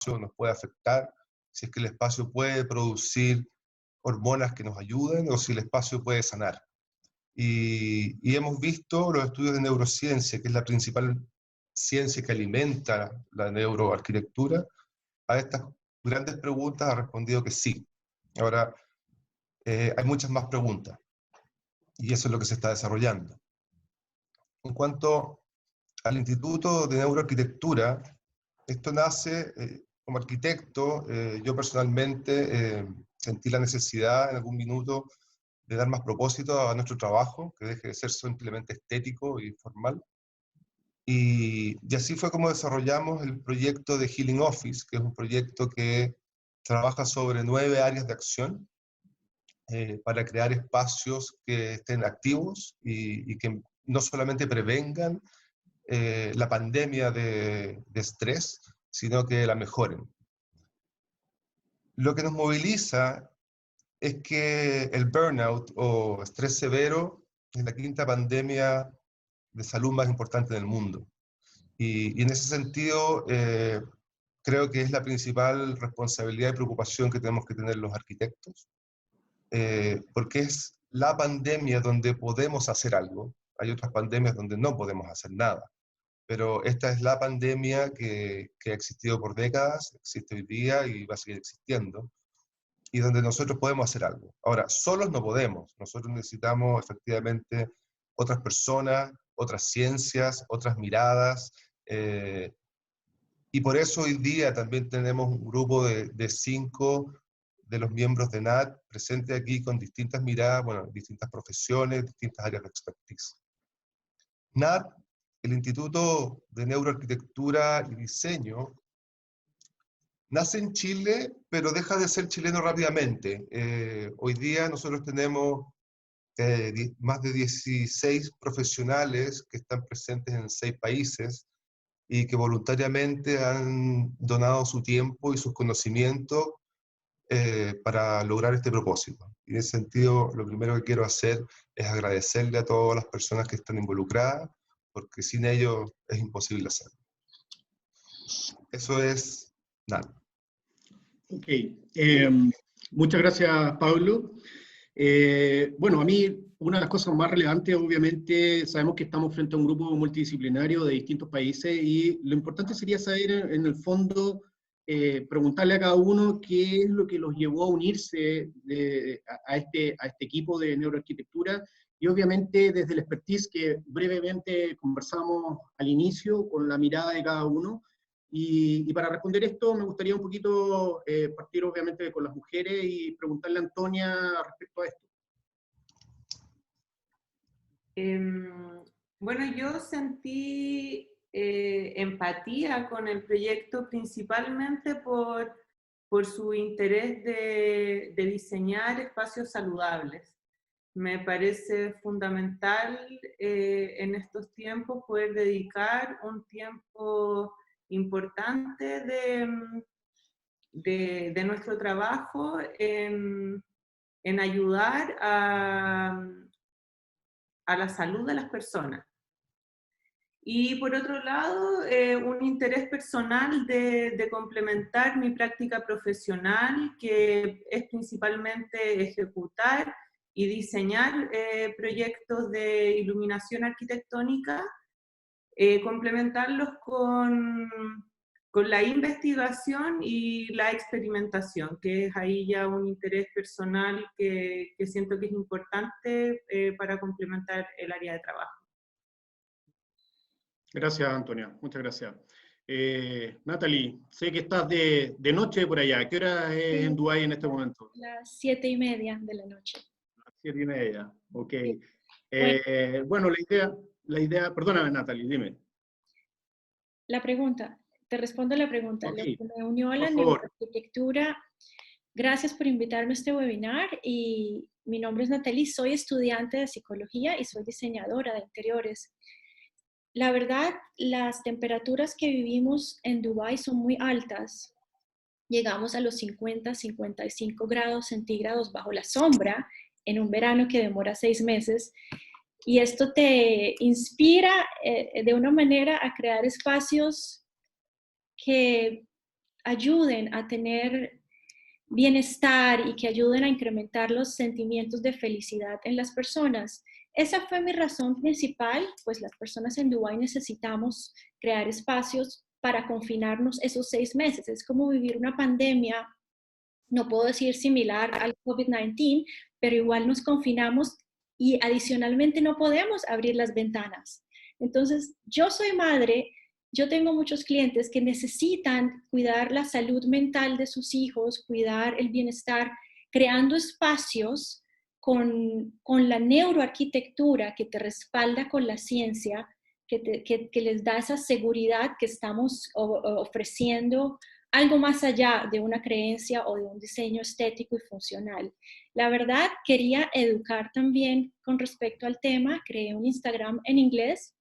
nos puede afectar, si es que el espacio puede producir hormonas que nos ayuden o si el espacio puede sanar. Y hemos visto los estudios de neurociencia, que es la principal ciencia que alimenta la neuroarquitectura, a estas grandes preguntas ha respondido que sí. Ahora, hay muchas más preguntas, y eso es lo que se está desarrollando. En cuanto al Instituto de Neuroarquitectura, esto nace como arquitecto. Yo personalmente sentí la necesidad en algún minuto de dar más propósito a nuestro trabajo, que deje de ser simplemente estético y formal. Y así fue como desarrollamos el proyecto de Healing Office, que es un proyecto que trabaja sobre 9 áreas de acción para crear espacios que estén activos y que no solamente prevengan la pandemia de estrés, sino que la mejoren. Lo que nos moviliza es que el burnout o estrés severo es la quinta pandemia de salud más importante del mundo. Y en ese sentido, creo que es la principal responsabilidad y preocupación que tenemos que tener los arquitectos, porque es la pandemia donde podemos hacer algo. Hay otras pandemias donde no podemos hacer nada, pero esta es la pandemia que ha existido por décadas, existe hoy día y va a seguir existiendo, y donde nosotros podemos hacer algo. Ahora, solos no podemos, nosotros necesitamos efectivamente otras personas, otras ciencias, otras miradas, y por eso hoy día también tenemos un grupo de 5 de los miembros de NAT presentes aquí con distintas miradas, bueno, distintas profesiones, distintas áreas de expertise. NAT, el Instituto de Neuroarquitectura y Diseño, nace en Chile, pero deja de ser chileno rápidamente. Hoy día nosotros tenemos más de 16 profesionales que están presentes en 6 países y que voluntariamente han donado su tiempo y sus conocimientos para lograr este propósito. Y en ese sentido, lo primero que quiero hacer es agradecerle a todas las personas que están involucradas, porque sin ellos es imposible hacerlo. Eso es nada. Ok, muchas gracias, Pablo. Bueno, a mí una de las cosas más relevantes, obviamente, sabemos que estamos frente a un grupo multidisciplinario de distintos países y lo importante sería saber, en el fondo, preguntarle a cada uno qué es lo que los llevó a unirse a este equipo de neuroarquitectura y obviamente desde el expertise que brevemente conversamos al inicio con la mirada de cada uno. Y para responder esto me gustaría un poquito partir obviamente con las mujeres y preguntarle a Antonia respecto a esto. Bueno, yo sentí empatía con el proyecto principalmente por su interés de diseñar espacios saludables. Me parece fundamental en estos tiempos poder dedicar un tiempo importante de nuestro trabajo en ayudar a la salud de las personas. Y por otro lado, un interés personal de complementar mi práctica profesional, que es principalmente ejecutar y diseñar proyectos de iluminación arquitectónica, complementarlos con la investigación y la experimentación, que es ahí ya un interés personal que siento que es importante para complementar el área de trabajo. Gracias, Antonia, muchas gracias. Natalie, sé que estás de noche por allá. ¿Qué hora es en Dubái en este momento? Las 7:30 de la noche. Las 7:30, ok. Sí. Bueno, la idea, perdóname Natalie, dime. La pregunta, te respondo la pregunta. Okay, Lo que me unió a la neuroarquitectura, gracias por invitarme a este webinar y mi nombre es Natalie, soy estudiante de psicología y soy diseñadora de interiores. La verdad, las temperaturas que vivimos en Dubái son muy altas. Llegamos a los 50, 55 grados centígrados bajo la sombra en un verano que demora 6 meses. Y esto te inspira de una manera a crear espacios que ayuden a tener bienestar y que ayuden a incrementar los sentimientos de felicidad en las personas. Esa fue mi razón principal, pues las personas en Dubái necesitamos crear espacios para confinarnos esos 6 meses. Es como vivir una pandemia, no puedo decir similar al COVID-19, pero igual nos confinamos y adicionalmente no podemos abrir las ventanas. Entonces, yo soy madre, yo tengo muchos clientes que necesitan cuidar la salud mental de sus hijos, cuidar el bienestar, creando espacios con la neuroarquitectura que te respalda con la ciencia, que les da esa seguridad que estamos ofreciendo algo más allá de una creencia o de un diseño estético y funcional. La verdad, quería educar también con respecto al tema. Creé un Instagram en inglés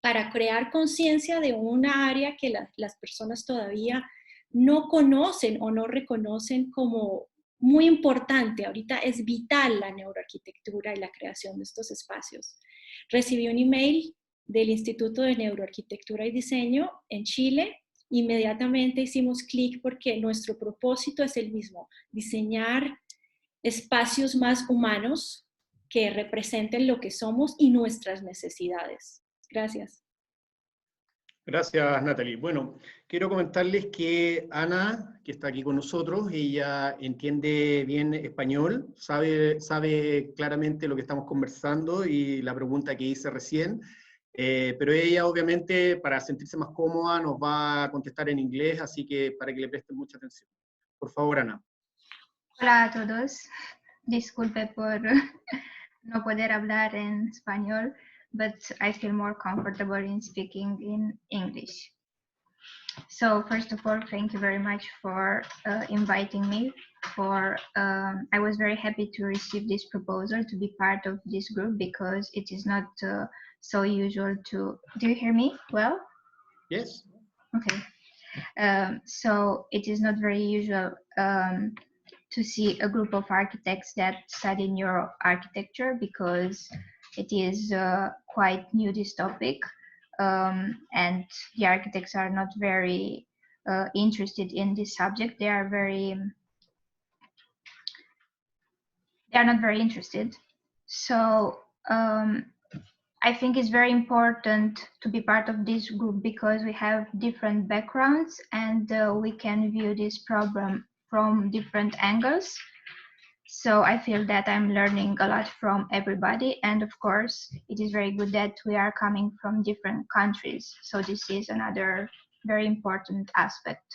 para crear conciencia de una área que las personas todavía no conocen o no reconocen como muy importante. Ahorita es vital la neuroarquitectura y la creación de estos espacios. Recibí un email del Instituto de Neuroarquitectura y Diseño en Chile. Inmediatamente hicimos clic porque nuestro propósito es el mismo: diseñar espacios más humanos que representen lo que somos y nuestras necesidades. Gracias. Gracias, Natalie. Bueno, quiero comentarles que Ana, que está aquí con nosotros, ella entiende bien español, sabe claramente lo que estamos conversando y la pregunta que hice recién, pero ella obviamente, para sentirse más cómoda, nos va a contestar en inglés, así que para que le presten mucha atención. Por favor, Ana. Hola a todos. Disculpe por no poder hablar en español, but I feel more comfortable in speaking in English. So first of all, thank you very much for inviting me. I was very happy to receive this proposal to be part of this group because it is not so usual to. Do you hear me well? Yes. Okay. So it is not very usual to see a group of architects that study neuroarchitecture because it is quite new, this topic, and the architects are not very interested in this subject. They are not very interested. So I think it's very important to be part of this group because we have different backgrounds and we can view this problem from different angles. So I feel that I'm learning a lot from everybody. And of course, it is very good that we are coming from different countries. So this is another very important aspect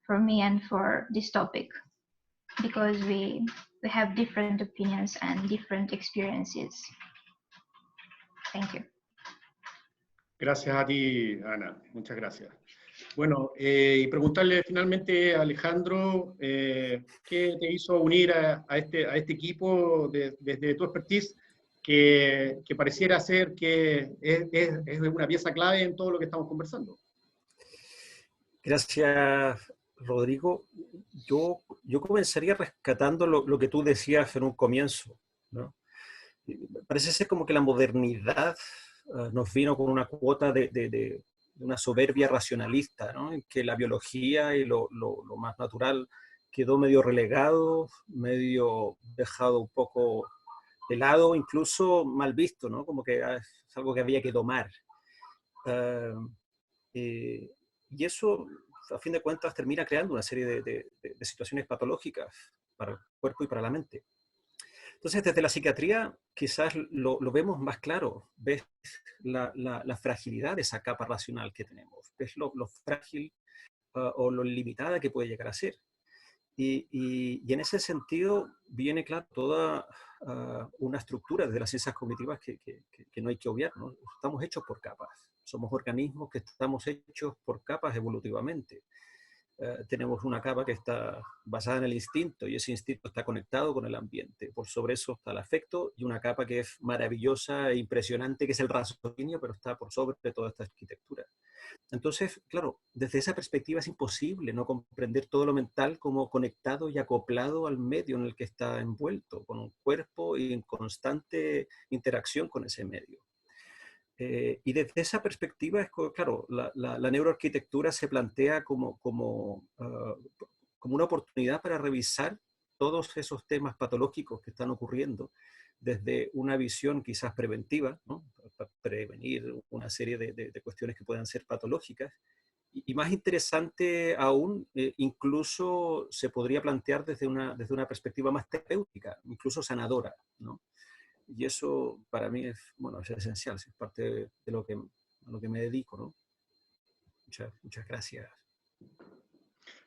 for me and for this topic, because we have different opinions and different experiences. Thank you. Gracias a ti, Ana. Muchas gracias. Bueno, y preguntarle finalmente a Alejandro, ¿qué te hizo unir a este equipo desde tu expertise que pareciera ser que es una pieza clave en todo lo que estamos conversando? Gracias, Rodrigo. Yo comenzaría rescatando lo que tú decías en un comienzo, ¿no? Parece ser como que la modernidad nos vino con una cuota de una soberbia racionalista, ¿no? En que la biología y lo más natural quedó medio relegado, medio dejado un poco de lado, incluso mal visto, ¿no? Como que es algo que había que domar. Y eso, a fin de cuentas, termina creando una serie de situaciones patológicas para el cuerpo y para la mente. Entonces, desde la psiquiatría quizás lo vemos más claro, ves la fragilidad de esa capa racional que tenemos, ves lo frágil o lo limitada que puede llegar a ser. Y en ese sentido viene, claro, toda una estructura de las ciencias cognitivas que no hay que obviar, ¿no? Estamos hechos por capas, somos organismos que estamos hechos por capas evolutivamente. Tenemos una capa que está basada en el instinto y ese instinto está conectado con el ambiente. Por sobre eso está el afecto y una capa que es maravillosa e impresionante, que es el raciocinio, pero está por sobre toda esta arquitectura. Entonces, claro, desde esa perspectiva es imposible no comprender todo lo mental como conectado y acoplado al medio en el que está envuelto, con un cuerpo y en constante interacción con ese medio. Y desde esa perspectiva, claro, la neuroarquitectura se plantea como una oportunidad para revisar todos esos temas patológicos que están ocurriendo desde una visión quizás preventiva, ¿no? Para prevenir una serie de cuestiones que puedan ser patológicas. Y más interesante aún, incluso se podría plantear desde una perspectiva más terapéutica, incluso sanadora, ¿no? Y eso para mí es, bueno, es esencial, es parte de lo que me dedico, ¿no? Muchas gracias.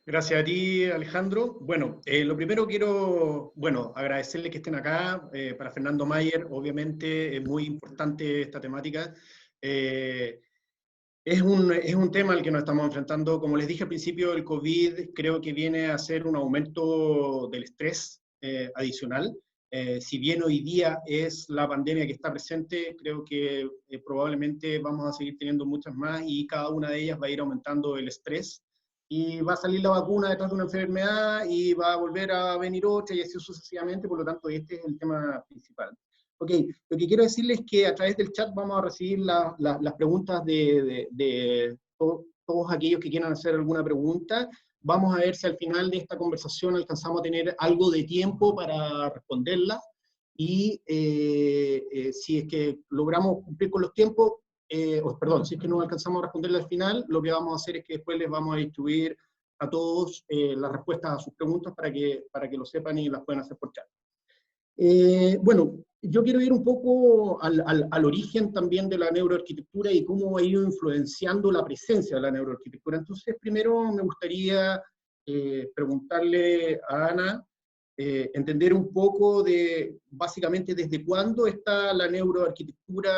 Gracias a ti, Alejandro. Bueno, lo primero quiero, bueno, agradecerle que estén acá. Para Fernando Mayer, obviamente, es muy importante esta temática. Es un tema al que nos estamos enfrentando. Como les dije al principio, el COVID creo que viene a ser un aumento del estrés adicional. Si bien hoy día es la pandemia que está presente, creo que probablemente vamos a seguir teniendo muchas más y cada una de ellas va a ir aumentando el estrés. Y va a salir la vacuna detrás de una enfermedad y va a volver a venir otra y así sucesivamente. Por lo tanto, este es el tema principal. Ok, lo que quiero decirles es que a través del chat vamos a recibir las preguntas de todos aquellos que quieran hacer alguna pregunta. Vamos a ver si al final de esta conversación alcanzamos a tener algo de tiempo para responderlas. Y si es que logramos cumplir con los tiempos, perdón, si es que no alcanzamos a responderle al final, lo que vamos a hacer es que después les vamos a distribuir a todos las respuestas a sus preguntas para que lo sepan y las puedan hacer por chat. Bueno, yo quiero ir un poco al origen también de la neuroarquitectura y cómo ha ido influenciando la presencia de la neuroarquitectura. Entonces, primero me gustaría preguntarle a Ana, entender un poco de, básicamente, desde cuándo está la neuroarquitectura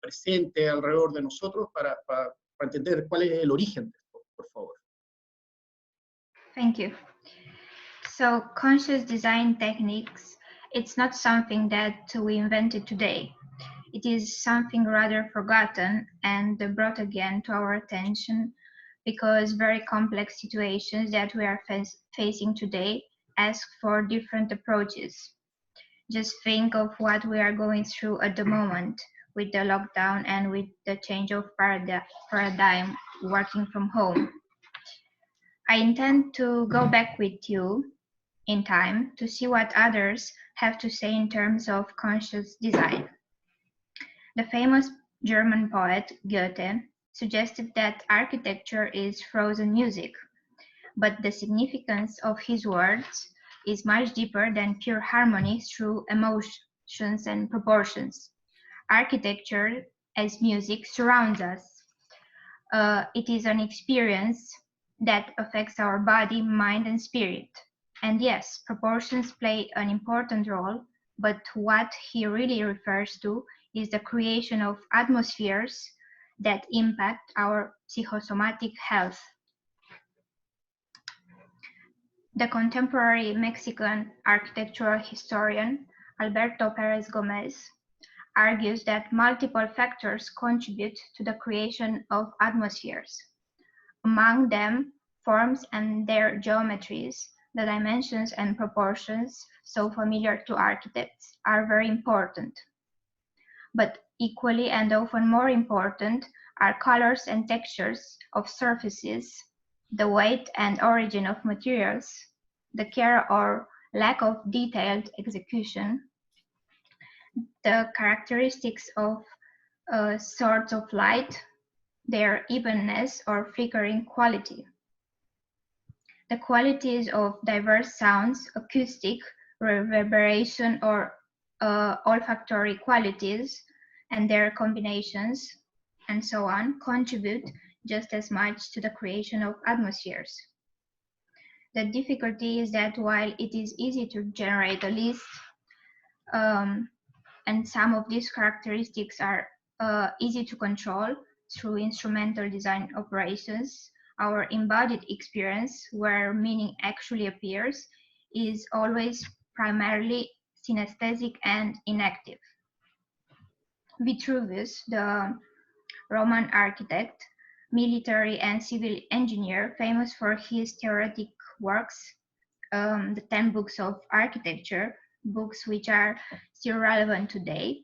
presente alrededor de nosotros para entender cuál es el origen de esto, por favor. Thank you. So, conscious design techniques, it's not something that we invented today. It is something rather forgotten and brought again to our attention because very complex situations that we are facing today ask for different approaches. Just think of what we are going through at the moment with the lockdown and with the change of paradigm working from home. I intend to go back with you in time to see what others have to say in terms of conscious design. The famous German poet Goethe suggested that architecture is frozen music, but the significance of his words is much deeper than pure harmony through emotions and proportions. Architecture as music surrounds us. It is an experience that affects our body, mind, and spirit. And yes, proportions play an important role, but what he really refers to is the creation of atmospheres that impact our psychosomatic health. The contemporary Mexican architectural historian Alberto Pérez Gómez argues that multiple factors contribute to the creation of atmospheres. Among them, forms and their geometries, the dimensions and proportions so familiar to architects are very important. But equally and often more important are colors and textures of surfaces, the weight and origin of materials, the care or lack of detailed execution, the characteristics of sorts of light, their evenness or flickering quality, the qualities of diverse sounds, acoustic, reverberation, or olfactory qualities, and their combinations, and so on, contribute just as much to the creation of atmospheres. The difficulty is that while it is easy to generate a list, and some of these characteristics are easy to control through instrumental design operations, our embodied experience, where meaning actually appears, is always primarily synesthetic and inactive. Vitruvius, the Roman architect, military and civil engineer, famous for his theoretic works, the 10 books of architecture, books which are still relevant today,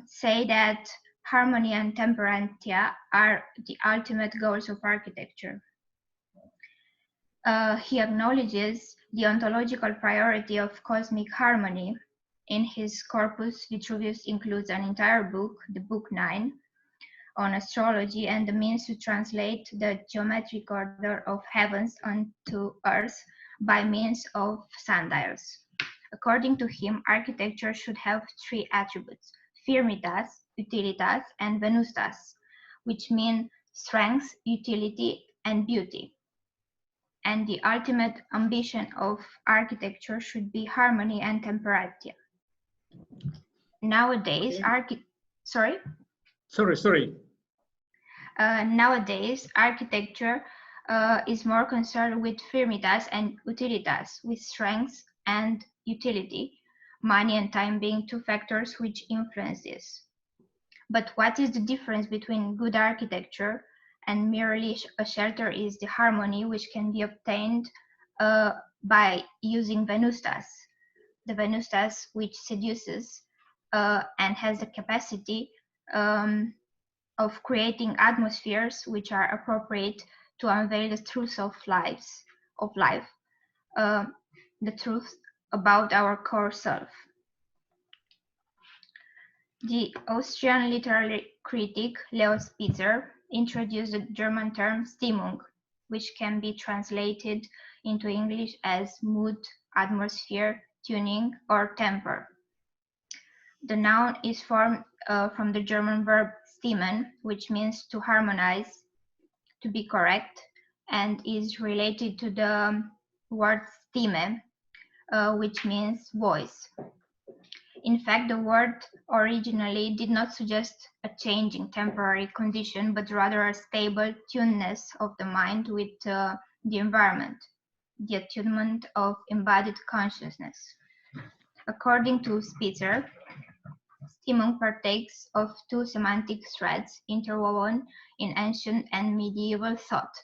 say that harmony and temperantia are the ultimate goals of architecture. He acknowledges the ontological priority of cosmic harmony. In his corpus, Vitruvius includes an entire book, the Book 9, on astrology and the means to translate the geometric order of heavens onto earth by means of sundials. According to him, architecture should have three attributes: firmitas, utilitas, and venustas, which mean strength, utility, and beauty. And the ultimate ambition of architecture should be harmony and temperantia. Nowadays, nowadays, architecture is more concerned with firmitas and utilitas, with strength and utility, money and time being two factors which influence this. But what is the difference between good architecture and merely a shelter is the harmony which can be obtained by using venustas. The venustas which seduces and has the capacity of creating atmospheres which are appropriate to unveil the truth of life, the truth about our core self. The Austrian literary critic Leo Spitzer introduced the German term Stimmung, which can be translated into English as mood, atmosphere, tuning, or temper. The noun is formed from the German verb stimmen, which means to harmonize, to be correct, and is related to the word Stimme, which means voice. In fact, the word originally did not suggest a change in temporary condition, but rather a stable tuneness of the mind with the environment, the attunement of embodied consciousness. According to Spitzer, Stimmung partakes of two semantic threads interwoven in ancient and medieval thought: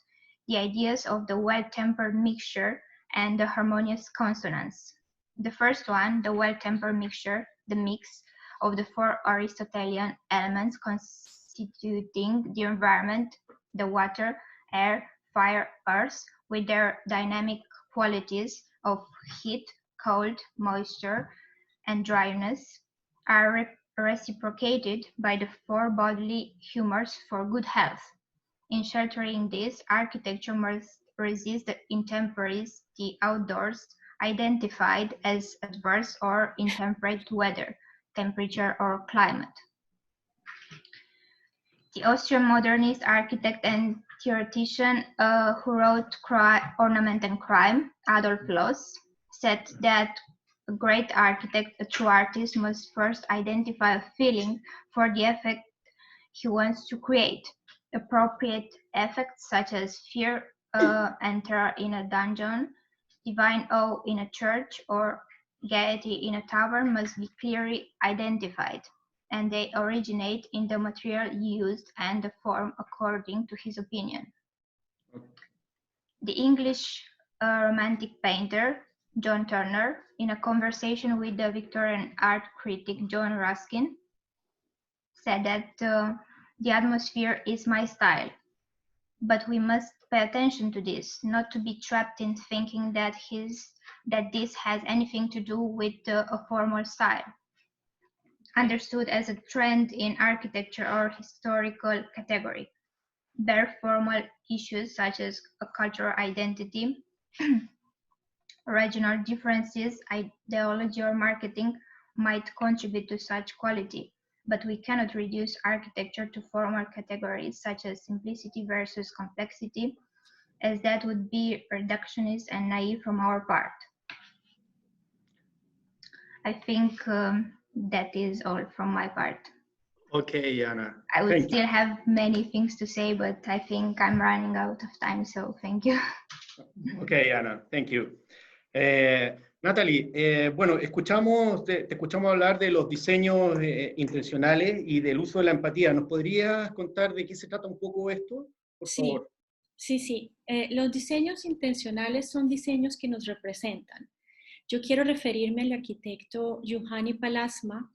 the ideas of the well-tempered mixture and the harmonious consonance. The first one, the well-tempered mixture, the mix of the four Aristotelian elements constituting the environment, the water, air, fire, earth, with their dynamic qualities of heat, cold, moisture, and dryness, are reciprocated by the four bodily humors for good health. In sheltering this, architecture must resist the intemperies, the outdoors, identified as adverse or intemperate weather, temperature, or climate. The Austrian modernist architect and theoretician who wrote Ornament and Crime, Adolf Loos, said that a great architect, a true artist, must first identify a feeling for the effect he wants to create. Appropriate effects such as fear and terror in a dungeon, divine awe in a church, or gaiety in a tavern must be clearly identified, and they originate in the material used and the form according to his opinion. The English Romantic painter John Turner, in a conversation with the Victorian art critic John Ruskin, said that the atmosphere is my style, but we must pay attention to this, not to be trapped in thinking that this has anything to do with a formal style, understood as a trend in architecture or historical category. Bare formal issues such as a cultural identity, regional differences, ideology, or marketing might contribute to such quality, but we cannot reduce architecture to formal categories such as simplicity versus complexity, as that would be reductionist and naive from our part. I think that is all from my part. Okay, Anna. I would still have many things to say, but I think I'm running out of time, so thank you. Okay, Anna, thank you. Natalie, bueno, te escuchamos hablar de los diseños intencionales y del uso de la empatía. ¿Nos podrías contar de qué se trata un poco esto, por favor? Sí. Los diseños intencionales son diseños que nos representan. Yo quiero referirme al arquitecto Juhani Palasma,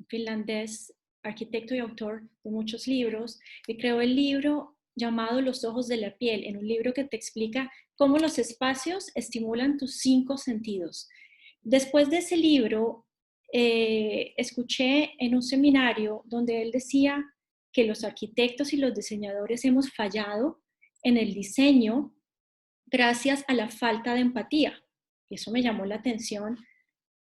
finlandés, arquitecto y autor de muchos libros, y creó el libro llamado Los ojos de la piel, en un libro que te explica cómo los espacios estimulan tus 5 sentidos. Después de ese libro, escuché en un seminario donde él decía que los arquitectos y los diseñadores hemos fallado en el diseño gracias a la falta de empatía. Y eso me llamó la atención,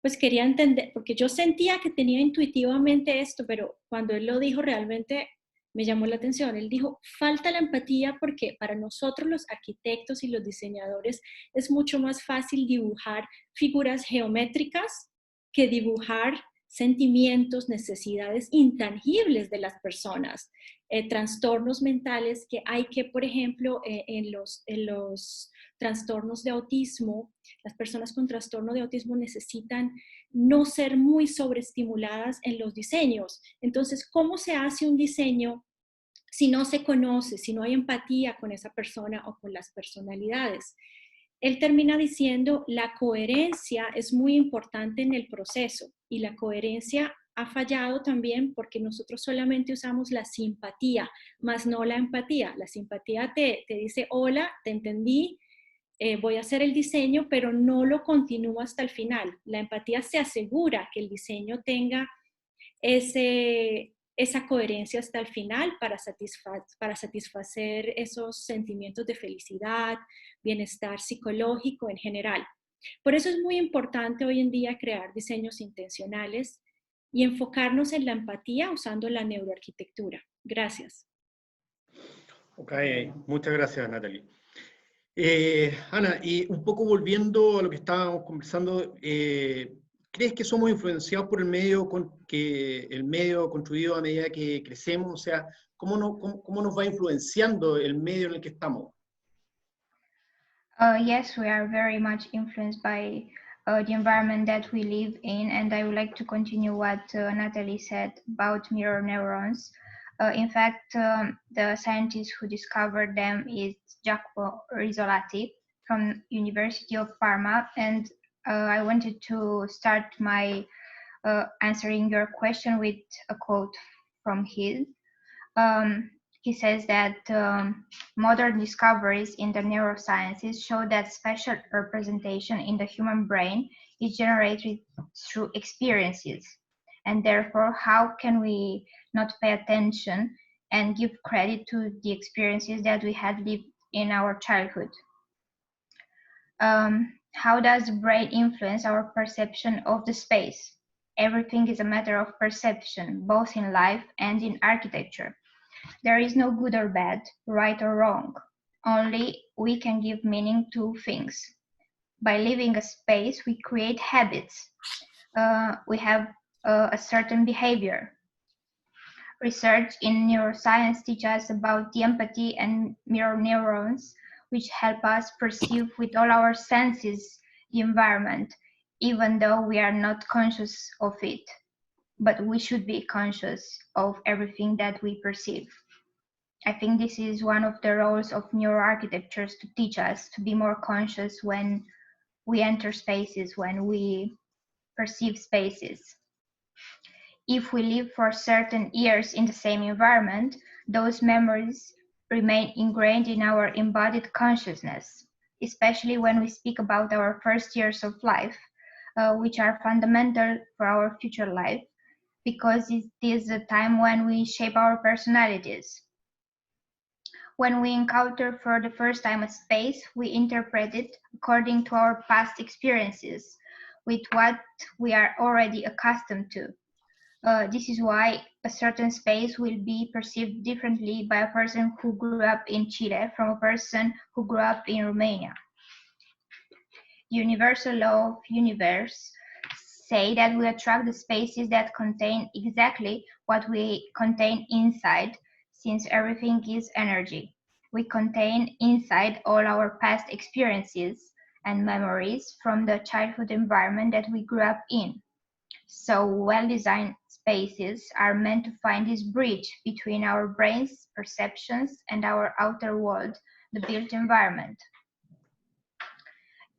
pues quería entender, porque yo sentía que tenía intuitivamente esto, pero cuando él lo dijo realmente me llamó la atención. Él dijo, falta la empatía porque para nosotros los arquitectos y los diseñadores es mucho más fácil dibujar figuras geométricas que dibujar sentimientos, necesidades intangibles de las personas, trastornos mentales que hay que, por ejemplo, en los trastornos de autismo, las personas con trastorno de autismo necesitan no ser muy sobreestimuladas en los diseños. Entonces, ¿cómo se hace un diseño si no se conoce, si no hay empatía con esa persona o con las personalidades? Él termina diciendo, la coherencia es muy importante en el proceso y la coherencia ha fallado también porque nosotros solamente usamos la simpatía, más no la empatía. La simpatía te dice, hola, te entendí, voy a hacer el diseño, pero no lo continúo hasta el final. La empatía se asegura que el diseño tenga esa coherencia hasta el final para satisfacer esos sentimientos de felicidad, bienestar psicológico en general. Por eso es muy importante hoy en día crear diseños intencionales y enfocarnos en la empatía usando la neuroarquitectura. Gracias. Ok, muchas gracias, Natalie. Ana, y un poco volviendo a lo que estábamos conversando, ¿crees que somos influenciados por el medio construido a medida que crecemos? O sea, ¿cómo nos va influenciando el medio en el que estamos? Yes, we are very much influenced by the environment that we live in, and I would like to continue what Natalie said about mirror neurons. In fact, the scientist who discovered them is Jacopo Rizzolatti from University of Parma, and I wanted to start my answering your question with a quote from his. He says that modern discoveries in the neurosciences show that special representation in the human brain is generated through experiences. And therefore, how can we not pay attention and give credit to the experiences that we had lived in our childhood? How does the brain influence our perception of the space? Everything is a matter of perception, both in life and in architecture. There is no good or bad, right or wrong. Only we can give meaning to things. By living a space, we create habits. We have a certain behavior. Research in neuroscience teaches us about the empathy and mirror neurons, which help us perceive with all our senses the environment, even though we are not conscious of it. But we should be conscious of everything that we perceive. I think this is one of the roles of neuroarchitectures, to teach us to be more conscious when we enter spaces, when we perceive spaces. If we live for certain years in the same environment, those memories remain ingrained in our embodied consciousness, especially when we speak about our first years of life, which are fundamental for our future life, because it is a time when we shape our personalities. When we encounter for the first time a space, we interpret it according to our past experiences, with what we are already accustomed to. This is why a certain space will be perceived differently by a person who grew up in Chile from a person who grew up in Romania. The universal law of the universe say that we attract the spaces that contain exactly what we contain inside, since everything is energy. We contain inside all our past experiences and memories from the childhood environment that we grew up in. So well-designed spaces are meant to find this bridge between our brain's perceptions and our outer world, the built environment.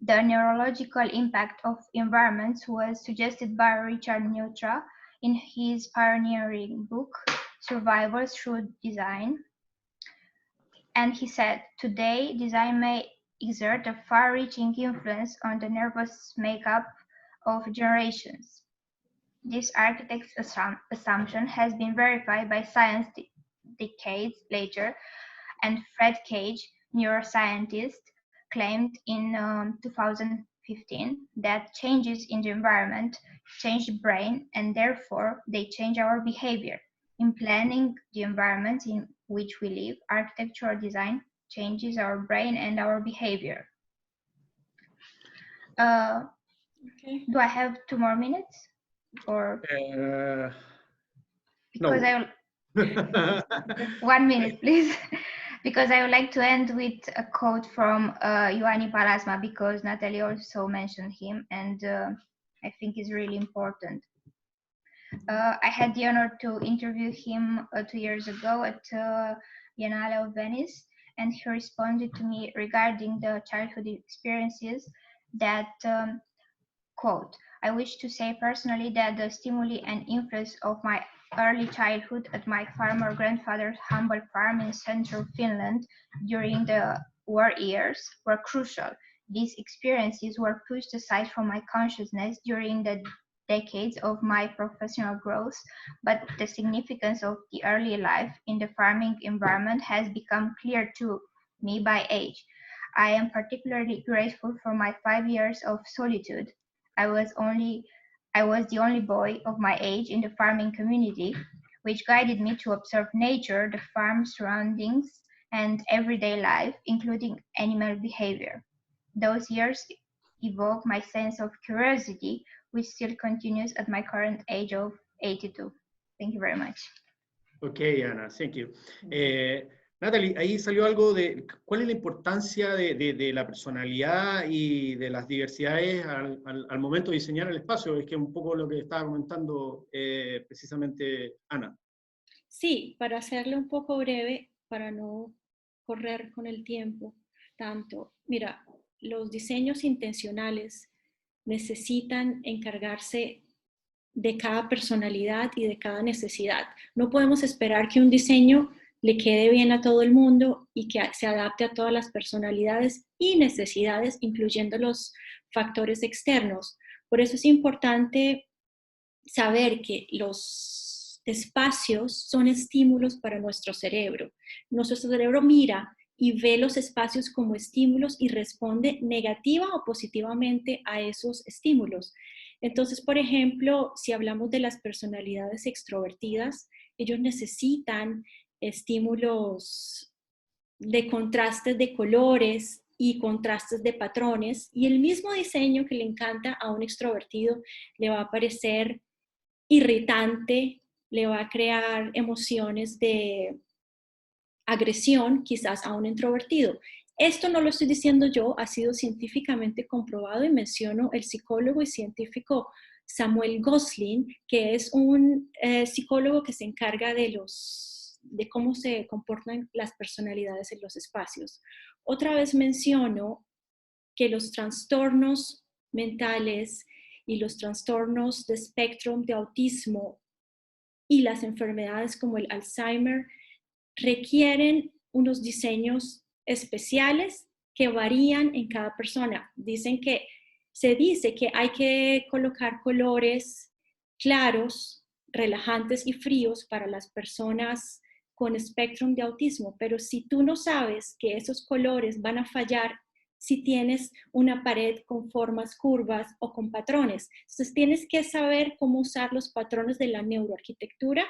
The neurological impact of environments was suggested by Richard Neutra in his pioneering book, Survival Through Design. And he said, today, design may exert a far-reaching influence on the nervous makeup of generations. This architect's assumption has been verified by science decades later, and Fred Cage, neuroscientist, claimed in 2015 that changes in the environment change the brain, and therefore they change our behavior. In planning the environment in which we live, architectural design changes our brain and our behavior. Okay. Do I have 2 more minutes? Or because no. 1 minute, please. Because I would like to end with a quote from Ioannis Parasma, because Natalie also mentioned him, and I think it's really important. I had the honor to interview him 2 years ago at Biennale of Venice, and he responded to me regarding the childhood experiences that, quote, I wish to say personally that the stimuli and influence of my early childhood at my farmer grandfather's humble farm in central Finland during the war years were crucial. These experiences were pushed aside from my consciousness during the decades of my professional growth, but the significance of the early life in the farming environment has become clear to me by age. I am particularly grateful for my 5 years of solitude. I was the only boy of my age in the farming community, which guided me to observe nature, the farm surroundings, and everyday life, including animal behavior. Those years evoked my sense of curiosity, which still continues at my current age of 82. Thank you very much. Okay, Ana, thank you. Natalie, ahí salió algo de cuál es la importancia de la personalidad y de las diversidades al momento de diseñar el espacio. Es que un poco lo que estaba comentando precisamente Ana. Sí, para hacerlo un poco breve, para no correr con el tiempo tanto. Mira, los diseños intencionales necesitan encargarse de cada personalidad y de cada necesidad. No podemos esperar que un diseño le quede bien a todo el mundo y que se adapte a todas las personalidades y necesidades, incluyendo los factores externos. Por eso es importante saber que los espacios son estímulos para nuestro cerebro. Nuestro cerebro mira y ve los espacios como estímulos y responde negativa o positivamente a esos estímulos. Entonces, por ejemplo, si hablamos de las personalidades extrovertidas, ellos necesitan estímulos de contrastes de colores y contrastes de patrones, y el mismo diseño que le encanta a un extrovertido le va a parecer irritante, le va a crear emociones de agresión quizás a un introvertido. Esto no lo estoy diciendo yo, ha sido científicamente comprobado, y menciono el psicólogo y científico Samuel Gosling, que es un psicólogo que se encarga de cómo se comportan las personalidades en los espacios. Otra vez menciono que los trastornos mentales y los trastornos de espectro de autismo y las enfermedades como el Alzheimer requieren unos diseños especiales que varían en cada persona. Se dice que hay que colocar colores claros, relajantes y fríos para las personas con espectro de autismo, pero si tú no sabes que esos colores van a fallar si tienes una pared con formas curvas o con patrones. Entonces tienes que saber cómo usar los patrones de la neuroarquitectura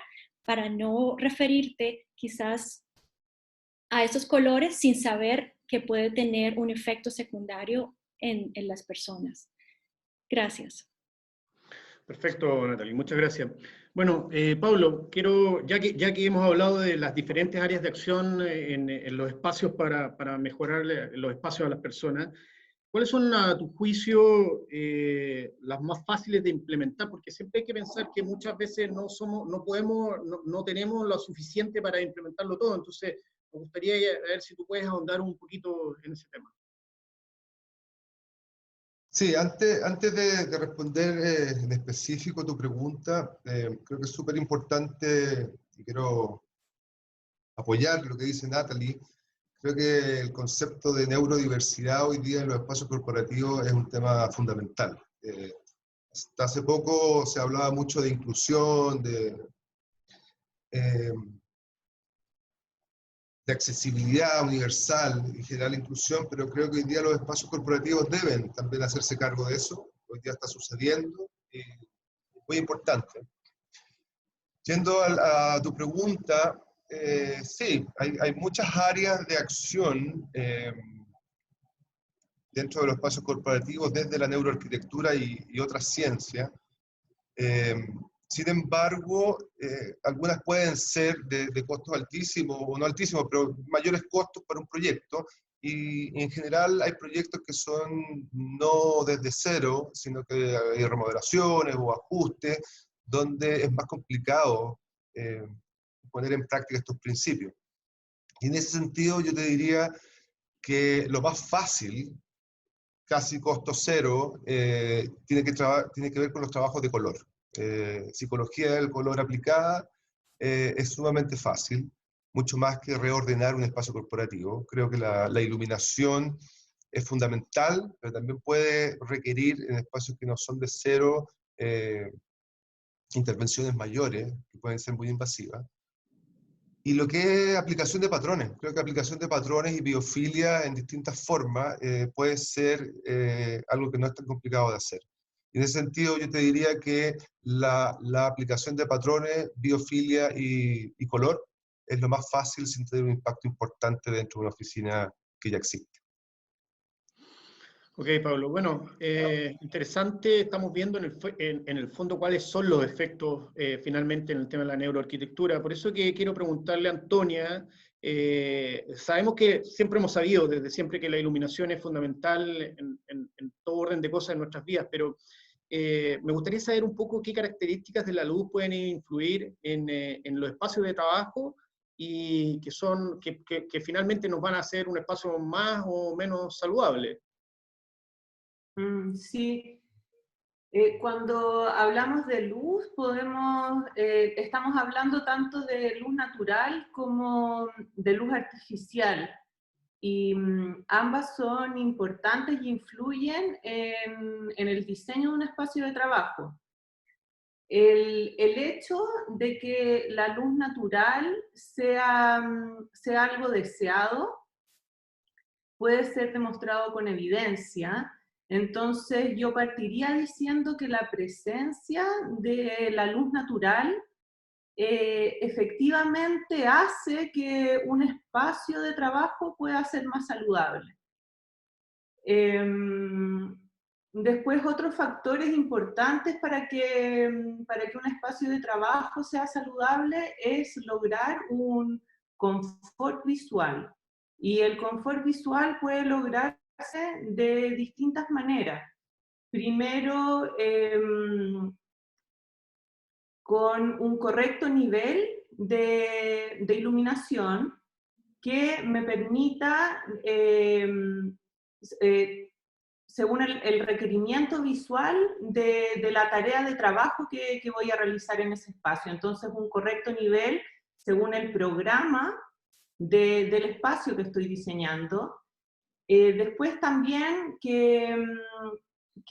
para no referirte quizás a esos colores sin saber que puede tener un efecto secundario en las personas. Gracias. Perfecto, Natalie, muchas gracias. Bueno, Pablo, ya que hemos hablado de las diferentes áreas de acción en los espacios para mejorar los espacios a las personas, ¿cuáles son, a tu juicio, las más fáciles de implementar? Porque siempre hay que pensar que muchas veces no tenemos lo suficiente para implementarlo todo. Entonces, me gustaría ver si tú puedes ahondar un poquito en ese tema. Sí, antes de responder en específico tu pregunta, creo que es súper importante, y quiero apoyar lo que dice Natalie. Creo que el concepto de neurodiversidad hoy día en los espacios corporativos es un tema fundamental. Hasta hace poco se hablaba mucho de inclusión, eh, de accesibilidad universal y general inclusión, pero creo que hoy día los espacios corporativos deben también hacerse cargo de eso. Hoy día está sucediendo y es muy importante. Yendo a tu pregunta, sí, hay muchas áreas de acción dentro de los espacios corporativos, desde la neuroarquitectura y otras ciencias. Sin embargo, algunas pueden ser de costos altísimos, o no altísimos, pero mayores costos para un proyecto, y en general hay proyectos que son no desde cero, sino que hay remodelaciones o ajustes, donde es más complicado poner en práctica estos principios. Y en ese sentido yo te diría que lo más fácil, casi costo cero, tiene que ver con los trabajos de color. Psicología del color aplicada es sumamente fácil, mucho más que reordenar un espacio corporativo. Creo que la iluminación es fundamental, pero también puede requerir en espacios que no son de cero intervenciones mayores, que pueden ser muy invasivas. Y lo que es aplicación de patrones, creo que aplicación de patrones y biofilia en distintas formas puede ser algo que no es tan complicado de hacer. Y en ese sentido yo te diría que la aplicación de patrones, biofilia y color es lo más fácil sin tener un impacto importante dentro de una oficina que ya existe. Ok, Pablo. Bueno, interesante. Estamos viendo en el fondo cuáles son los efectos finalmente en el tema de la neuroarquitectura. Por eso que quiero preguntarle a Antonia, sabemos que siempre hemos sabido, desde siempre, que la iluminación es fundamental en todo orden de cosas en nuestras vidas, pero me gustaría saber un poco qué características de la luz pueden influir en los espacios de trabajo y que finalmente nos van a hacer un espacio más o menos saludable. Sí, cuando hablamos de luz, estamos hablando tanto de luz natural como de luz artificial. Y ambas son importantes y influyen en el diseño de un espacio de trabajo. El hecho de que la luz natural sea algo deseado puede ser demostrado con evidencia. Entonces yo partiría diciendo que la presencia de la luz natural efectivamente hace que un espacio de trabajo pueda ser más saludable. Después, otros factores importantes para que un espacio de trabajo sea saludable es lograr un confort visual. Y el confort visual puede lograrse de distintas maneras. Primero, con un correcto nivel de iluminación que me permita, según el requerimiento visual de la tarea de trabajo que voy a realizar en ese espacio. Entonces, un correcto nivel según el programa del espacio que estoy diseñando. Después también que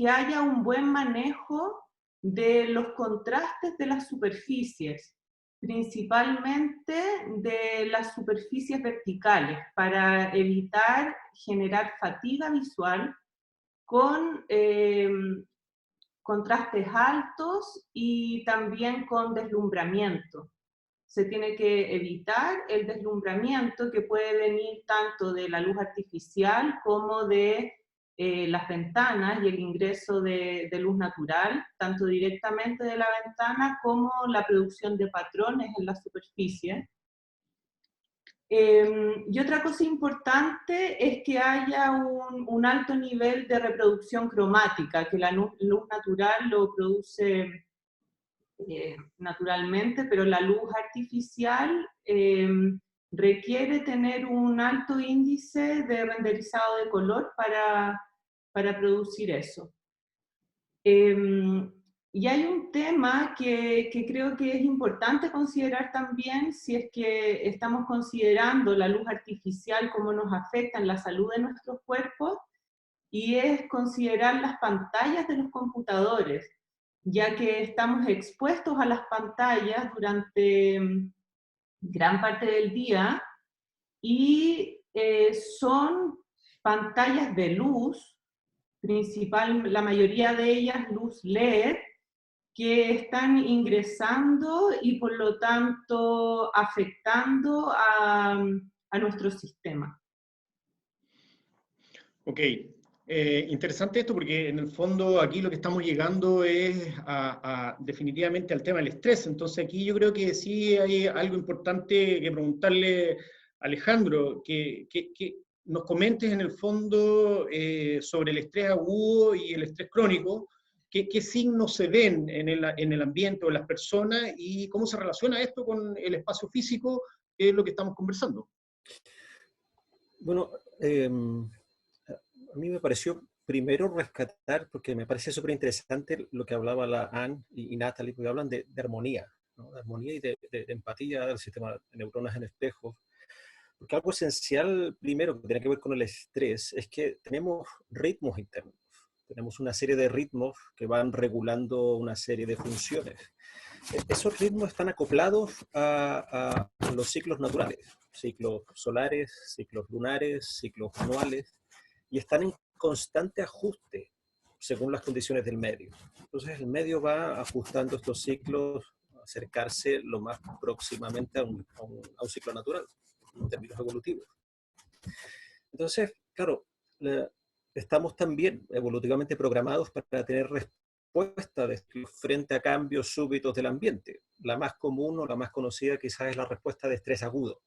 haya un buen manejo de los contrastes de las superficies, principalmente de las superficies verticales, para evitar generar fatiga visual con contrastes altos y también con deslumbramiento. Se tiene que evitar el deslumbramiento que puede venir tanto de la luz artificial como de las ventanas y el ingreso de luz natural, tanto directamente de la ventana como la producción de patrones en la superficie. Y otra cosa importante es que haya un alto nivel de reproducción cromática, que la luz natural lo produce naturalmente, pero la luz artificial requiere tener un alto índice de renderizado de color para producir eso. Y hay un tema que creo que es importante considerar también si es que estamos considerando la luz artificial, cómo nos afecta en la salud de nuestros cuerpos, y es considerar las pantallas de los computadores, ya que estamos expuestos a las pantallas durante gran parte del día y son pantallas de luz, la mayoría de ellas luz LED, que están ingresando y por lo tanto afectando a nuestro sistema. Ok, interesante esto porque en el fondo aquí lo que estamos llegando es definitivamente al tema del estrés. Entonces aquí yo creo que sí hay algo importante que preguntarle a Alejandro, que nos comentes en el fondo sobre el estrés agudo y el estrés crónico, qué signos se ven en el ambiente o en las personas y cómo se relaciona esto con el espacio físico, que es lo que estamos conversando. Bueno, a mí me pareció primero rescatar, porque me parece súper interesante lo que hablaba la Anne y Natalie, porque hablan de armonía, ¿no? De armonía y de empatía del sistema de neuronas en espejos. Porque algo esencial, primero, que tiene que ver con el estrés, es que tenemos ritmos internos. Tenemos una serie de ritmos que van regulando una serie de funciones. Esos ritmos están acoplados a los ciclos naturales, ciclos solares, ciclos lunares, ciclos anuales, y están en constante ajuste según las condiciones del medio. Entonces el medio va ajustando estos ciclos a acercarse lo más próximamente a un ciclo natural, en términos evolutivos. Entonces, claro, estamos también evolutivamente programados para tener respuesta frente a cambios súbitos del ambiente. La más común o la más conocida quizás es la respuesta de estrés agudo.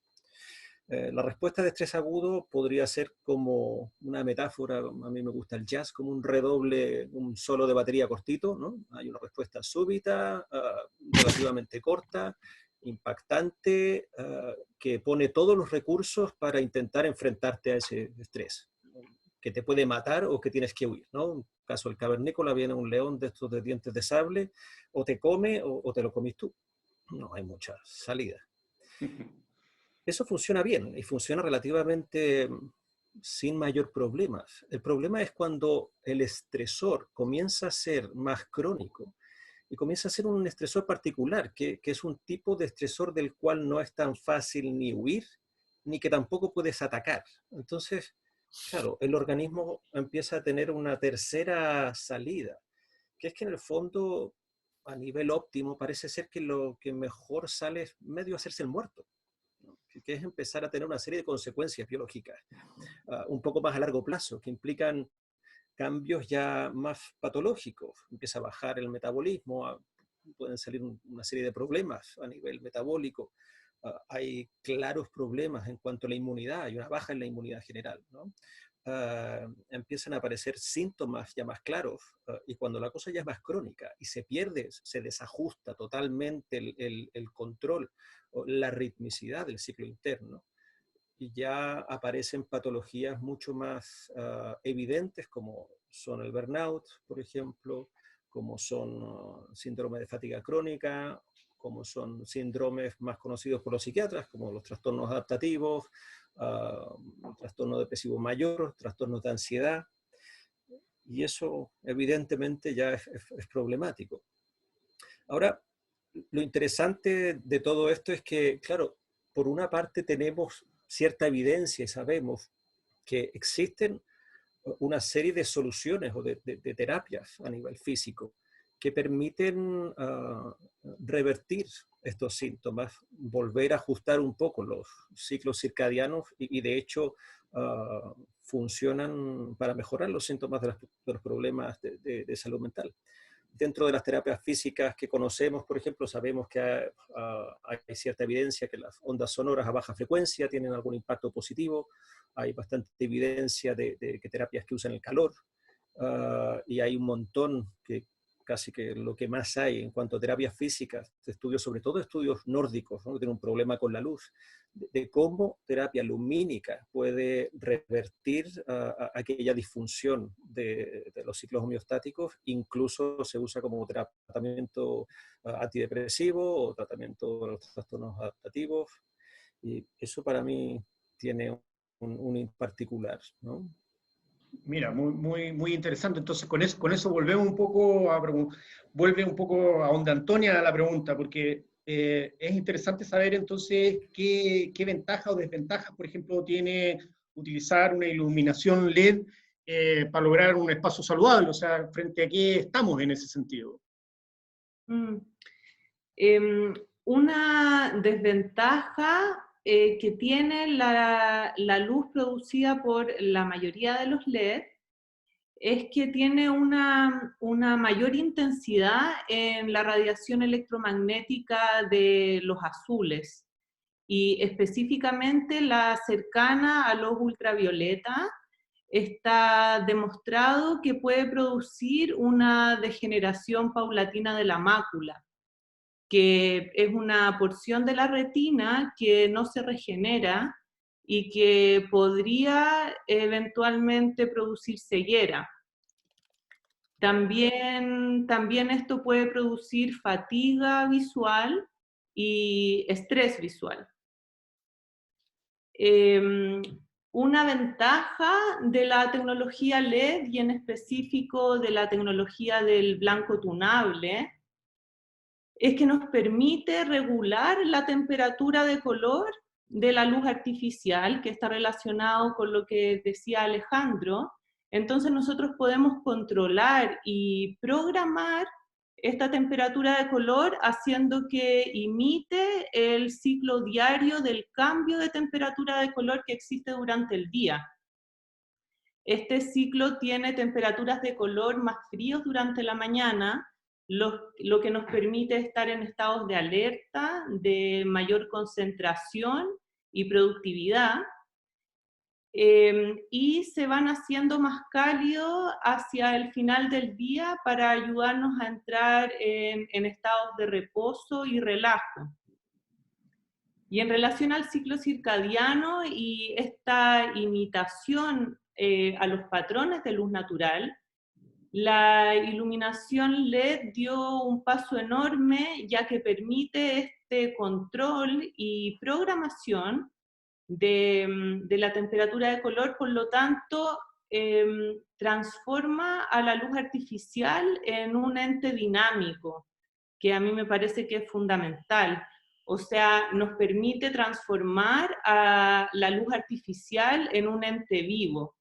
La respuesta de estrés agudo podría ser como una metáfora, a mí me gusta el jazz, como un redoble, un solo de batería cortito, ¿no? Hay una respuesta súbita, relativamente corta, impactante, que pone todos los recursos para intentar enfrentarte a ese estrés, que te puede matar o que tienes que huir, ¿no? En el caso del cavernícola viene un león de estos de dientes de sable, o te come o te lo comís tú. No hay mucha salida. Eso funciona bien y funciona relativamente sin mayor problemas. El problema es cuando el estresor comienza a ser más crónico y comienza a ser un estresor particular, que es un tipo de estresor del cual no es tan fácil ni huir, ni que tampoco puedes atacar. Entonces, claro, el organismo empieza a tener una tercera salida, que es que en el fondo, a nivel óptimo, parece ser que lo que mejor sale es medio hacerse el muerto, que es empezar a tener una serie de consecuencias biológicas un poco más a largo plazo, que implican cambios ya más patológicos. Empieza a bajar el metabolismo, pueden salir una serie de problemas a nivel metabólico, hay claros problemas en cuanto a la inmunidad, hay una baja en la inmunidad general, ¿no? Empiezan a aparecer síntomas ya más claros, y cuando la cosa ya es más crónica y se pierde, se desajusta totalmente el control o la ritmicidad del ciclo interno, y ya aparecen patologías mucho más evidentes, como son el burnout, por ejemplo, como son síndromes de fatiga crónica, como son síndromes más conocidos por los psiquiatras, como los trastornos adaptativos, trastorno depresivo mayor, trastornos de ansiedad, y eso evidentemente ya es problemático. Ahora, lo interesante de todo esto es que, claro, por una parte tenemos cierta evidencia y sabemos que existen una serie de soluciones o de terapias a nivel físico que permiten revertir estos síntomas, volver a ajustar un poco los ciclos circadianos y de hecho funcionan para mejorar los síntomas de los problemas de salud mental. Dentro de las terapias físicas que conocemos, por ejemplo, sabemos que hay cierta evidencia que las ondas sonoras a baja frecuencia tienen algún impacto positivo. Hay bastante evidencia de que terapias que usan el calor, y hay un montón que casi que lo que más hay en cuanto a terapias físicas, estudios, sobre todo estudios nórdicos, ¿no? Que tienen un problema con la luz, de cómo terapia lumínica puede revertir aquella disfunción de los ciclos homeostáticos, incluso se usa como tratamiento antidepresivo o tratamiento de los trastornos adaptativos, y eso para mí tiene un particular, ¿no? Mira, muy interesante. Entonces, con eso volvemos un poco vuelve un poco a donde Antonia la pregunta, porque es interesante saber entonces qué ventajas o desventajas, por ejemplo, tiene utilizar una iluminación LED para lograr un espacio saludable, o sea, frente a qué estamos en ese sentido. Una desventaja que tiene la luz producida por la mayoría de los LED es que tiene una mayor intensidad en la radiación electromagnética de los azules, y específicamente la cercana a los ultravioleta. Está demostrado que puede producir una degeneración paulatina de la mácula, que es una porción de la retina que no se regenera y que podría eventualmente producir ceguera. También esto puede producir fatiga visual y estrés visual. Una ventaja de la tecnología LED, y en específico de la tecnología del blanco tunable, es que nos permite regular la temperatura de color de la luz artificial, que está relacionado con lo que decía Alejandro. Entonces nosotros podemos controlar y programar esta temperatura de color haciendo que imite el ciclo diario del cambio de temperatura de color que existe durante el día. Este ciclo tiene temperaturas de color más fríos durante la mañana, lo que nos permite estar en estados de alerta, de mayor concentración y productividad, y se van haciendo más cálidos hacia el final del día para ayudarnos a entrar en estados de reposo y relajo. Y en relación al ciclo circadiano y esta imitación a los patrones de luz natural, la iluminación LED dio un paso enorme, ya que permite este control y programación de la temperatura de color. Por lo tanto, transforma a la luz artificial en un ente dinámico, que a mí me parece que es fundamental. O sea, nos permite transformar a la luz artificial en un ente vivo.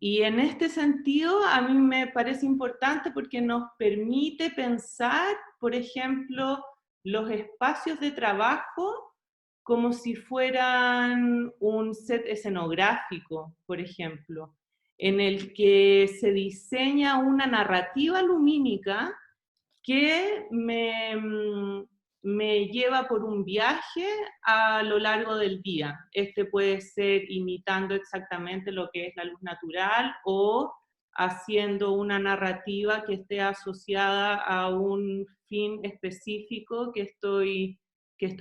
Y en este sentido, a mí me parece importante porque nos permite pensar, por ejemplo, los espacios de trabajo como si fueran un set escenográfico, por ejemplo, en el que se diseña una narrativa lumínica que me lleva por un viaje a lo largo del día. Este puede ser imitando exactamente lo que es la luz natural o haciendo una narrativa que esté asociada a un fin específico que estoy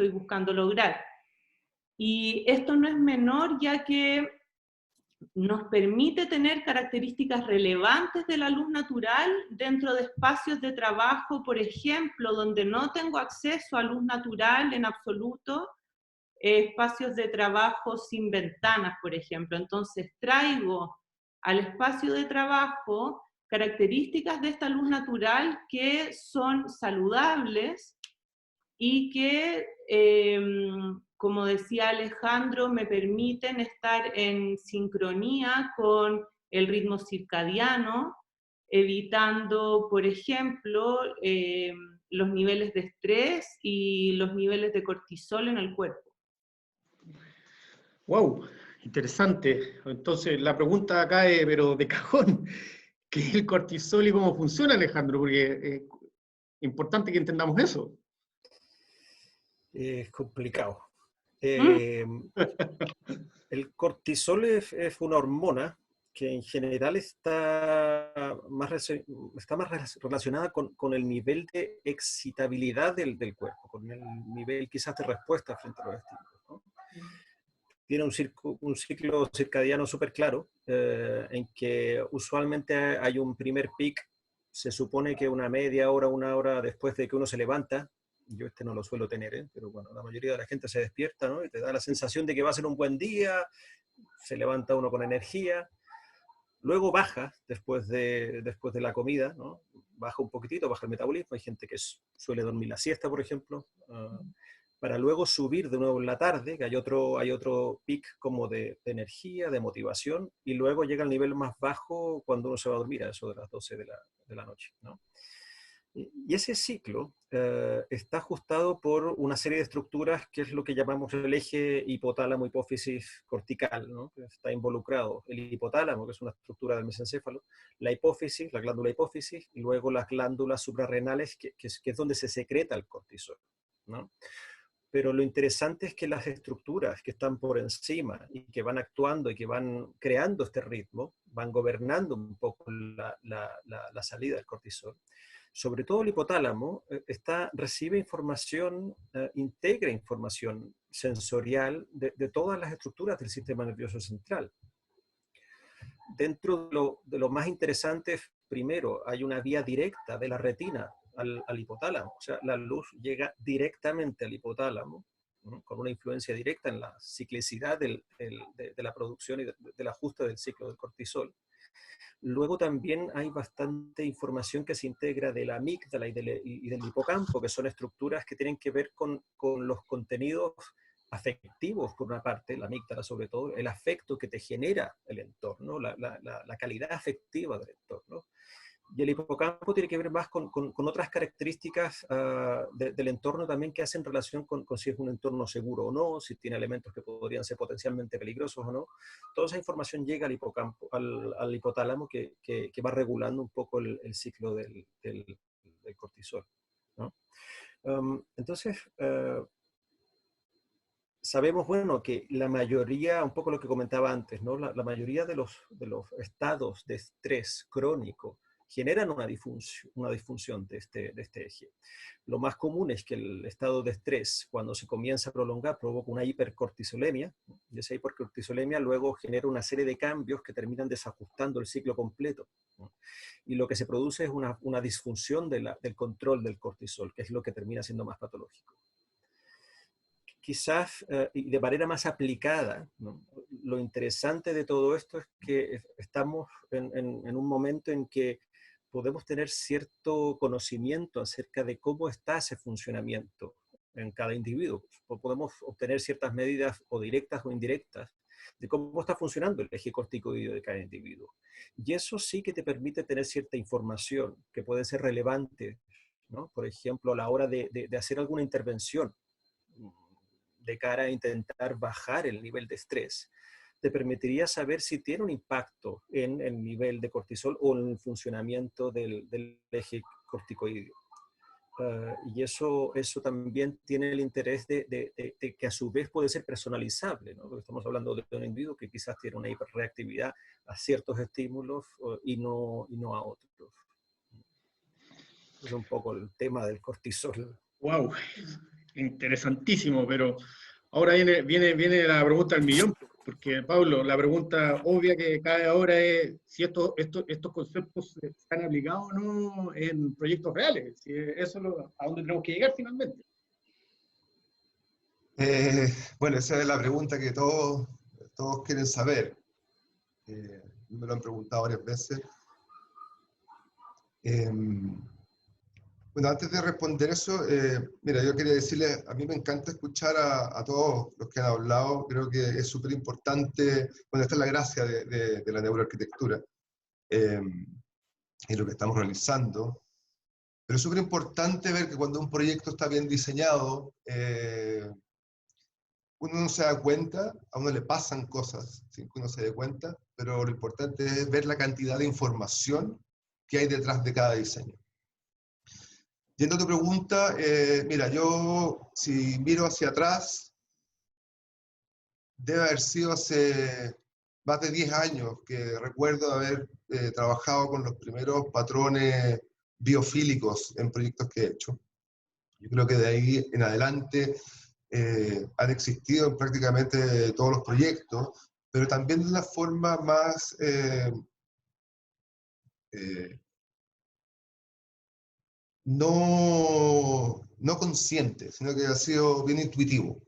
buscando lograr. Y esto no es menor, ya que nos permite tener características relevantes de la luz natural dentro de espacios de trabajo, por ejemplo, donde no tengo acceso a luz natural en absoluto, espacios de trabajo sin ventanas, por ejemplo. Entonces traigo al espacio de trabajo características de esta luz natural que son saludables y que, como decía Alejandro, me permiten estar en sincronía con el ritmo circadiano, evitando, por ejemplo, los niveles de estrés y los niveles de cortisol en el cuerpo. ¡Wow! Interesante. Entonces, la pregunta acá es, pero de cajón, ¿qué es el cortisol y cómo funciona, Alejandro? Porque es importante que entendamos eso. Es complicado. El cortisol es una hormona que en general está más relacionada con el nivel de excitabilidad del cuerpo, con el nivel quizás de respuesta frente a los estímulos, ¿no? Tiene un ciclo circadiano súper claro, en que usualmente hay un primer pic, se supone que una media hora, una hora después de que uno se levanta. Yo no lo suelo tener, pero bueno, la mayoría de la gente se despierta, ¿no? Y te da la sensación de que va a ser un buen día, se levanta uno con energía, luego baja después de la comida, ¿no? Baja un poquitito, baja el metabolismo, hay gente que suele dormir la siesta, por ejemplo, para luego subir de nuevo en la tarde, que hay otro pic como de energía, de motivación, y luego llega al nivel más bajo cuando uno se va a dormir, a eso de las 12 de la noche, ¿no? Y ese ciclo está ajustado por una serie de estructuras que es lo que llamamos el eje hipotálamo-hipófisis cortical, ¿no? Que está involucrado el hipotálamo, que es una estructura del mesencéfalo, la hipófisis, la glándula hipófisis, y luego las glándulas suprarrenales, que es donde se secreta el cortisol, ¿no? Pero lo interesante es que las estructuras que están por encima y que van actuando y que van creando este ritmo, van gobernando un poco la salida del cortisol. Sobre todo el hipotálamo recibe información, integra información sensorial de todas las estructuras del sistema nervioso central. Dentro de lo más interesante, primero, hay una vía directa de la retina al hipotálamo, o sea, la luz llega directamente al hipotálamo, ¿no? Con una influencia directa en la ciclicidad de la producción y del ajuste del ciclo del cortisol. Luego también hay bastante información que se integra de la amígdala y del hipocampo, que son estructuras que tienen que ver con los contenidos afectivos, por una parte, la amígdala sobre todo, el afecto que te genera el entorno, la calidad afectiva del entorno. Y el hipocampo tiene que ver más con otras características del entorno también que hacen relación con si es un entorno seguro o no, si tiene elementos que podrían ser potencialmente peligrosos o no. Toda esa información llega al hipocampo, al hipotálamo que va regulando un poco el ciclo del cortisol, ¿no? Entonces, sabemos, bueno, que la mayoría, un poco lo que comentaba antes, ¿no? La mayoría de los estados de estrés crónico generan una disfunción de este eje. Lo más común es que el estado de estrés, cuando se comienza a prolongar, provoca una hipercortisolemia, y esa hipercortisolemia luego genera una serie de cambios que terminan desajustando el ciclo completo, ¿no? Y lo que se produce es una disfunción del control del cortisol, que es lo que termina siendo más patológico. Quizás, y de manera más aplicada, ¿no? Lo interesante de todo esto es que estamos en un momento en que podemos tener cierto conocimiento acerca de cómo está ese funcionamiento en cada individuo. Podemos obtener ciertas medidas o directas o indirectas de cómo está funcionando el eje corticoideo de cada individuo. Y eso sí que te permite tener cierta información que puede ser relevante, ¿no? Por ejemplo, a la hora de hacer alguna intervención de cara a intentar bajar el nivel de estrés, te permitiría saber si tiene un impacto en el nivel de cortisol o en el funcionamiento del eje corticoideo. Y eso también tiene el interés de que a su vez puede ser personalizable, ¿no? Porque estamos hablando de un individuo que quizás tiene una hiperreactividad a ciertos estímulos y no a otros. Es un poco el tema del cortisol. ¡Wow! Interesantísimo, pero ahora viene la pregunta del millón, porque Pablo, la pregunta obvia que cae ahora es si estos conceptos están aplicados o no en proyectos reales, si eso es a dónde tenemos que llegar finalmente. Bueno, esa es la pregunta que todos quieren saber. Me lo han preguntado varias veces. Bueno, antes de responder eso, mira, yo quería decirles, a mí me encanta escuchar a todos los que han hablado, creo que es súper importante, bueno, esta es la gracia de la neuroarquitectura, y lo que estamos realizando, pero es súper importante ver que cuando un proyecto está bien diseñado, uno no se da cuenta, a uno le pasan cosas sin que uno se dé cuenta, pero lo importante es ver la cantidad de información que hay detrás de cada diseño. Yendo a tu pregunta, mira, yo si miro hacia atrás, debe haber sido hace más de 10 años que recuerdo haber trabajado con los primeros patrones biofílicos en proyectos que he hecho. Yo creo que de ahí en adelante han existido en prácticamente todos los proyectos, pero también de una forma más no consciente, sino que ha sido bien intuitivo.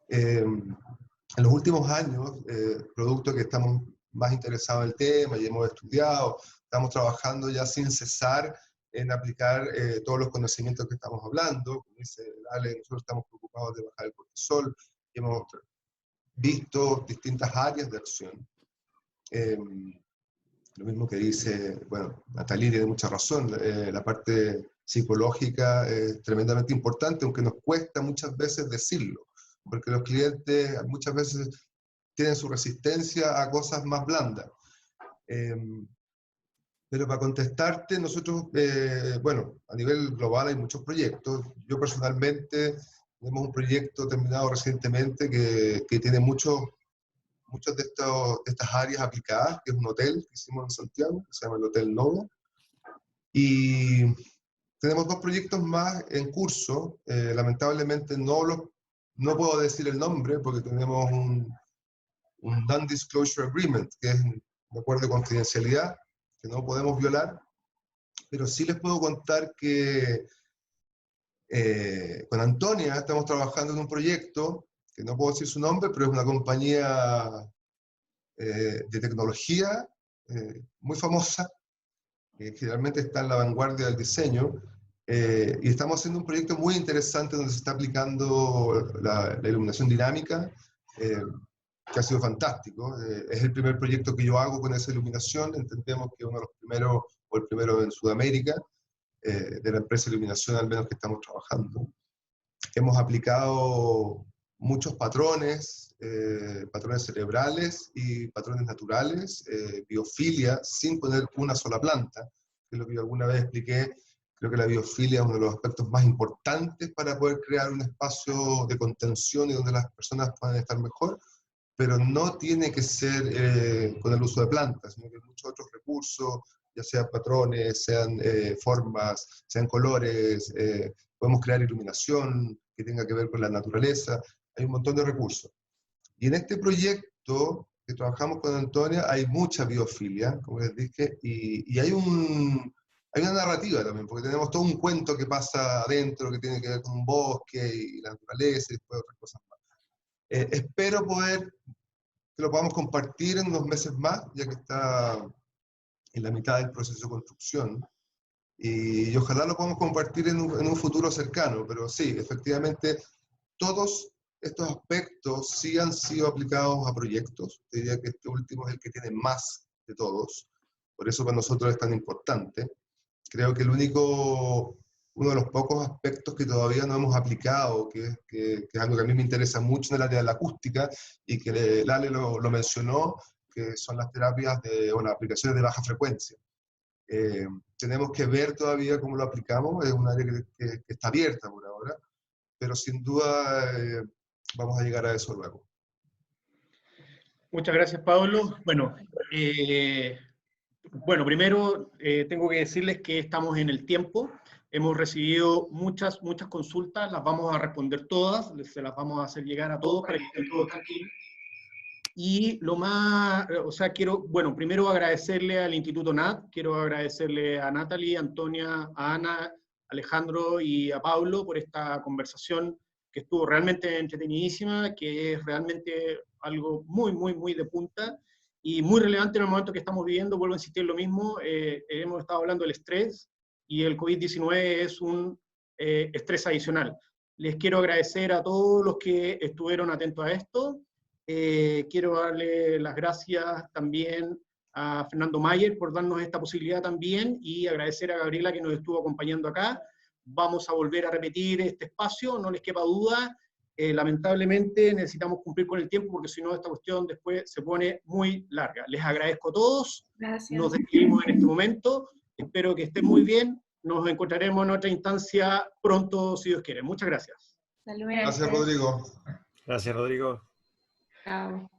En los últimos años, producto que estamos más interesados en el tema y hemos estudiado, estamos trabajando ya sin cesar en aplicar todos los conocimientos que estamos hablando. Como dice Ale, nosotros estamos preocupados de bajar el cortisol y hemos visto distintas áreas de acción. Lo mismo que dice, bueno, Natalie tiene mucha razón, la parte psicológica es tremendamente importante, aunque nos cuesta muchas veces decirlo, porque los clientes muchas veces tienen su resistencia a cosas más blandas. Pero para contestarte, nosotros, bueno, a nivel global hay muchos proyectos. Yo personalmente tenemos un proyecto terminado recientemente que tiene muchas de estas áreas aplicadas, que es un hotel que hicimos en Santiago, que se llama el Hotel Novo. Y tenemos 2 proyectos más en curso. Lamentablemente no puedo decir el nombre porque tenemos un Non-Disclosure Agreement, que es un acuerdo de confidencialidad que no podemos violar, pero sí les puedo contar que con Antonia estamos trabajando en un proyecto, que no puedo decir su nombre, pero es una compañía de tecnología muy famosa, que generalmente está en la vanguardia del diseño, y estamos haciendo un proyecto muy interesante donde se está aplicando la iluminación dinámica, que ha sido fantástico. Es el primer proyecto que yo hago con esa iluminación. Entendemos que uno de los primeros, o el primero en Sudamérica, de la empresa de iluminación al menos que estamos trabajando. Hemos aplicado muchos patrones, patrones cerebrales y patrones naturales, biofilia, sin poner una sola planta, que es lo que yo alguna vez expliqué. Creo que la biofilia es uno de los aspectos más importantes para poder crear un espacio de contención y donde las personas puedan estar mejor, pero no tiene que ser con el uso de plantas, sino que hay muchos otros recursos, ya sean patrones, sean formas, sean colores, podemos crear iluminación que tenga que ver con la naturaleza, hay un montón de recursos. Y en este proyecto que trabajamos con Antonia hay mucha biofilia, como les dije, y hay una narrativa también, porque tenemos todo un cuento que pasa adentro, que tiene que ver con un bosque y la naturaleza y después otras cosas más. Espero que lo podamos compartir en unos meses más, ya que está en la mitad del proceso de construcción, y ojalá lo podamos compartir en un futuro cercano, pero sí, efectivamente, todos estos aspectos sí han sido aplicados a proyectos. Te diría que este último es el que tiene más de todos, por eso para nosotros es tan importante. Creo que uno de los pocos aspectos que todavía no hemos aplicado, que es algo que a mí me interesa mucho en el área de la acústica, y que Lale lo mencionó, que son las terapias o las aplicaciones de baja frecuencia. Tenemos que ver todavía cómo lo aplicamos, es un área que está abierta por ahora, pero sin duda vamos a llegar a eso luego. Muchas gracias, Pablo. Bueno, primero tengo que decirles que estamos en el tiempo. Hemos recibido muchas consultas, las vamos a responder todas, se las vamos a hacer llegar a todos para que estén todos tranquilos. Y primero agradecerle al Instituto NAT, quiero agradecerle a Natalie, a Antonia, a Ana, a Alejandro y a Pablo por esta conversación que estuvo realmente entretenidísima, que es realmente algo muy de punta y muy relevante en el momento que estamos viviendo. Vuelvo a insistir lo mismo, hemos estado hablando del estrés y el COVID-19 es un estrés adicional. Les quiero agradecer a todos los que estuvieron atentos a esto. Quiero darle las gracias también a Fernando Mayer por darnos esta posibilidad también y agradecer a Gabriela que nos estuvo acompañando acá. Vamos a volver a repetir este espacio, no les quepa duda. Lamentablemente necesitamos cumplir con el tiempo porque si no esta cuestión después se pone muy larga. Les agradezco a todos. Gracias. Nos despedimos en este momento. Espero que estén muy bien. Nos encontraremos en otra instancia pronto, si Dios quiere. Muchas gracias. Hasta luego. Gracias, Rodrigo. Gracias, Rodrigo. Chao.